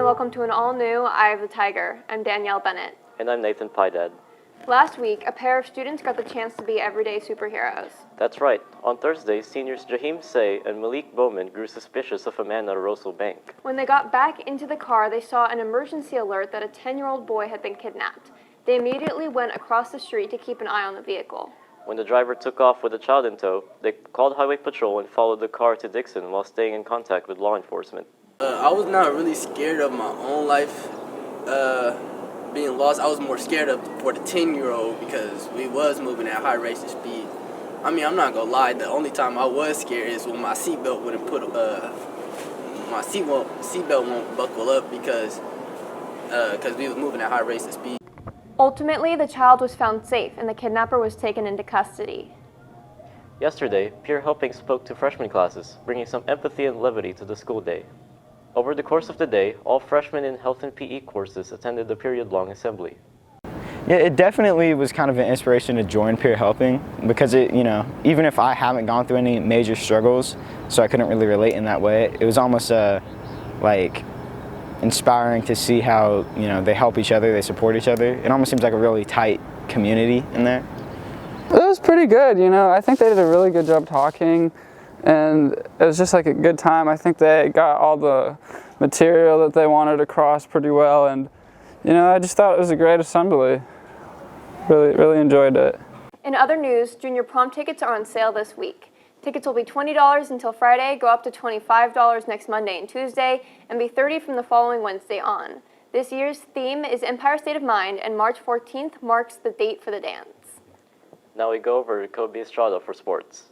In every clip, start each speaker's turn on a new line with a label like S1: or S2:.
S1: welcome to an all-new Eye of the Tiger. I'm Danielle Bennett.
S2: And I'm Nathan Piedad.
S1: Last week, a pair of students got the chance to be everyday superheroes.
S2: That's right. On Thursday, seniors Jaheam, Seay, and Malik Bowman grew suspicious of a man at a Roseville bank.
S1: When they got back into the car, they saw an emergency alert that a 10-year-old boy had been kidnapped. They immediately went across the street to keep an eye on the vehicle.
S2: When the driver took off with the child in tow, they called Highway Patrol and followed the car to Dixon while staying in contact with law enforcement.
S3: I was not really scared of my own life being lost. I was more scared for the 10-year-old because we was moving at high rates of speed. I mean, I'm not gonna lie. The only time I was scared is when my seatbelt wouldn't my seatbelt won't buckle up because we was moving at high rates of speed.
S1: Ultimately, the child was found safe and the kidnapper was taken into custody.
S2: Yesterday, peer helping spoke to freshman classes, bringing some empathy and levity to the school day. Over the course of the day, all freshmen in health and PE courses attended the period-long assembly.
S4: Yeah, it definitely was kind of an inspiration to join peer helping because even if I haven't gone through any major struggles, so I couldn't really relate in that way, it was almost inspiring to see how, they help each other, they support each other. It almost seems like a really tight community in there.
S5: It was pretty good, I think they did a really good job talking, and it was just like a good time. I think they got all the material that they wanted across pretty well, and I just thought it was a great assembly. Really enjoyed it.
S1: In other news, junior prom tickets are on sale this week. Tickets will be $20 until Friday, go up to $25 next Monday and Tuesday, and be $30 from the following Wednesday on. This year's theme is Empire State of Mind, and March 14th marks the date for the dance.
S2: Now we go over to Kobe Estrada for sports.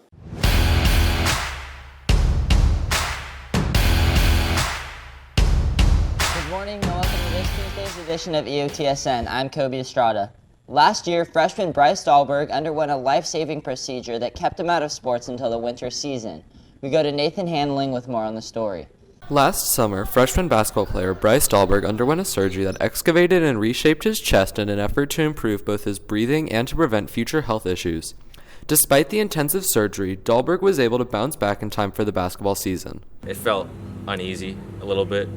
S6: Good morning and welcome to this Tuesday's edition of EOTSN. I'm Kobe Estrada. Last year, freshman Bryce Dahlberg underwent a life-saving procedure that kept him out of sports until the winter season. We go to Nathan Handling with more on the story.
S7: Last summer, freshman basketball player Bryce Dahlberg underwent a surgery that excavated and reshaped his chest in an effort to improve both his breathing and to prevent future health issues. Despite the intensive surgery, Dahlberg was able to bounce back in time for the basketball season.
S8: It felt uneasy a little bit.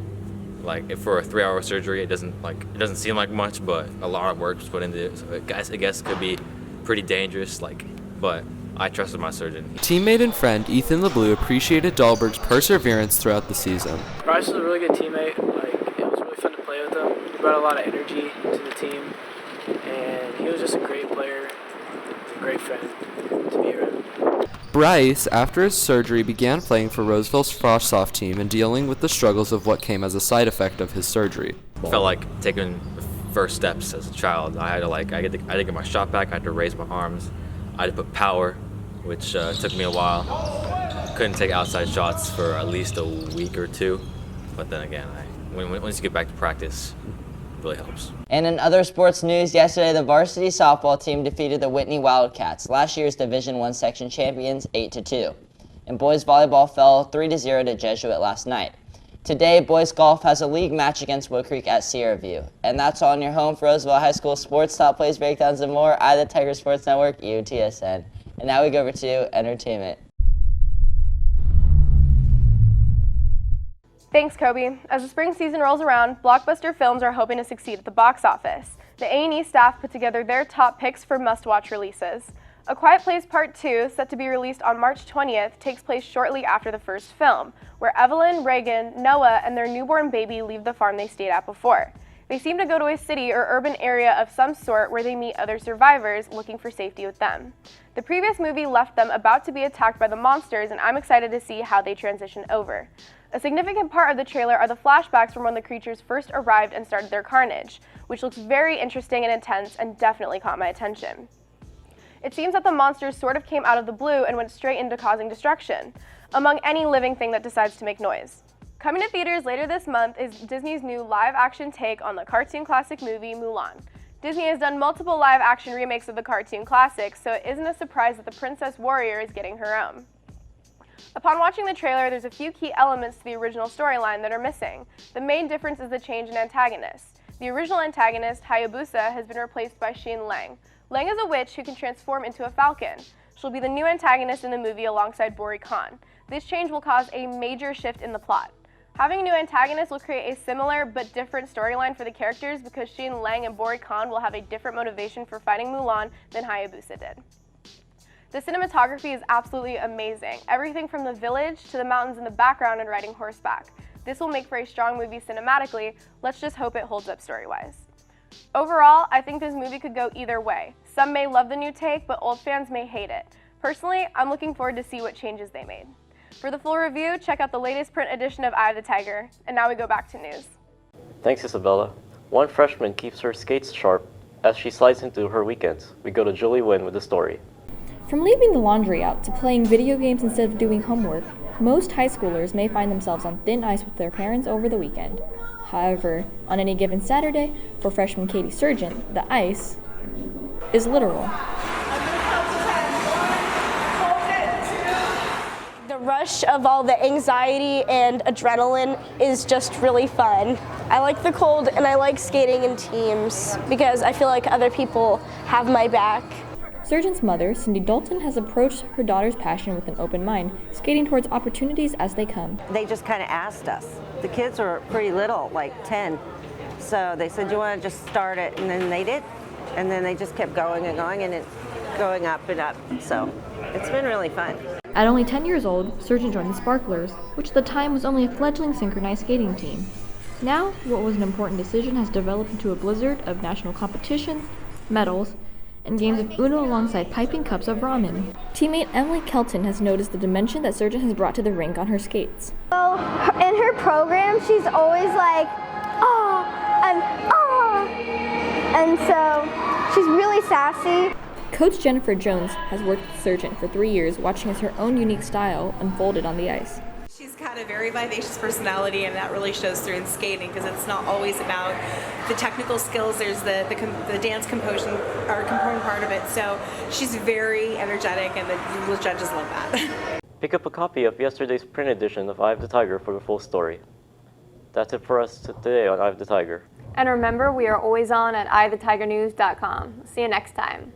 S8: Like, if for a 3-hour surgery, it doesn't seem like much, but a lot of work was put into it. So I guess it could be pretty dangerous, but I trusted my surgeon.
S7: Teammate and friend Ethan LeBlue appreciated Dahlberg's perseverance throughout the season.
S9: Bryce was a really good teammate. It was really fun to play with him. He brought a lot of energy to the team, and he was just a great player, a great friend to be around.
S7: Bryce, after his surgery, began playing for Roseville's Frostsoft team and dealing with the struggles of what came as a side effect of his surgery.
S8: It felt like taking first steps as a child. I had to get my shot back. I had to raise my arms. I had to put power, which took me a while. Couldn't take outside shots for at least a week or two, but then again, once you get back to practice, it really helps.
S6: And in other sports news, yesterday the varsity softball team defeated the Whitney Wildcats, last year's Division I section champions, 8-2. And boys volleyball fell 3-0 to Jesuit last night. Today, boys golf has a league match against Wood Creek at Sierra View. And that's all on your home for Roseville High School sports, top plays, breakdowns, and more. Eye of the Tiger Sports Network, EOTSN. And now we go over to entertainment.
S10: Thanks, Kobe. As the spring season rolls around, blockbuster films are hoping to succeed at the box office. The A&E staff put together their top picks for must-watch releases. A Quiet Place Part 2, set to be released on March 20th, takes place shortly after the first film, where Evelyn, Reagan, Noah, and their newborn baby leave the farm they stayed at before. They seem to go to a city or urban area of some sort where they meet other survivors looking for safety with them. The previous movie left them about to be attacked by the monsters, and I'm excited to see how they transition over. A significant part of the trailer are the flashbacks from when the creatures first arrived and started their carnage, which looks very interesting and intense and definitely caught my attention. It seems that the monsters sort of came out of the blue and went straight into causing destruction, among any living thing that decides to make noise. Coming to theaters later this month is Disney's new live-action take on the cartoon classic movie Mulan. Disney has done multiple live-action remakes of the cartoon classic, so it isn't a surprise that the Princess Warrior is getting her own. Upon watching the trailer, there's a few key elements to the original storyline that are missing. The main difference is the change in antagonist. The original antagonist, Hayabusa, has been replaced by Xin Lang. Lang is a witch who can transform into a falcon. She'll be the new antagonist in the movie alongside Bori Khan. This change will cause a major shift in the plot. Having a new antagonist will create a similar but different storyline for the characters because Sheen Lang and Bori Khan will have a different motivation for fighting Mulan than Hayabusa did. The cinematography is absolutely amazing. Everything from the village to the mountains in the background and riding horseback. This will make for a strong movie cinematically. Let's just hope it holds up story-wise. Overall, I think this movie could go either way. Some may love the new take, but old fans may hate it. Personally, I'm looking forward to see what changes they made. For the full review, check out the latest print edition of Eye of the Tiger. And now we go back to news.
S2: Thanks, Isabella. One freshman keeps her skates sharp as she slides into her weekends. We go to Julie Wynn with the story.
S11: From leaving the laundry out to playing video games instead of doing homework, most high schoolers may find themselves on thin ice with their parents over the weekend. However, on any given Saturday, for freshman Katie Surgeon, the ice is literal.
S12: The rush of all the anxiety and adrenaline is just really fun. I like the cold and I like skating in teams because I feel like other people have my back.
S11: Surgeon's mother, Cindy Dalton, has approached her daughter's passion with an open mind, skating towards opportunities as they come.
S13: They just kind of asked us. The kids were pretty little, like 10. So they said, "Do you want to just start it?" And then they did. And then they just kept going and going and it going up and up. So it's been really fun.
S11: At only 10 years old, Surgeon joined the Sparklers, which at the time was only a fledgling synchronized skating team. Now, what was an important decision has developed into a blizzard of national competitions, medals, and games of Uno alongside piping cups of ramen. Teammate Emily Kelton has noticed the dimension that Surgeon has brought to the rink on her skates.
S14: So in her program, she's always like, "Oh," and "Oh," and so she's really sassy.
S11: Coach Jennifer Jones has worked with Surgeon for 3 years, watching as her own unique style unfolded on the ice.
S15: She's got a very vivacious personality, and that really shows through in skating because it's not always about the technical skills. There's the dance composition or component part of it. So she's very energetic, and the judges love that.
S2: Pick up a copy of yesterday's print edition of Eye of the Tiger for the full story. That's it for us today on Eye of the Tiger.
S1: And remember, we are always on at eyeofthetigernews.com. See you next time.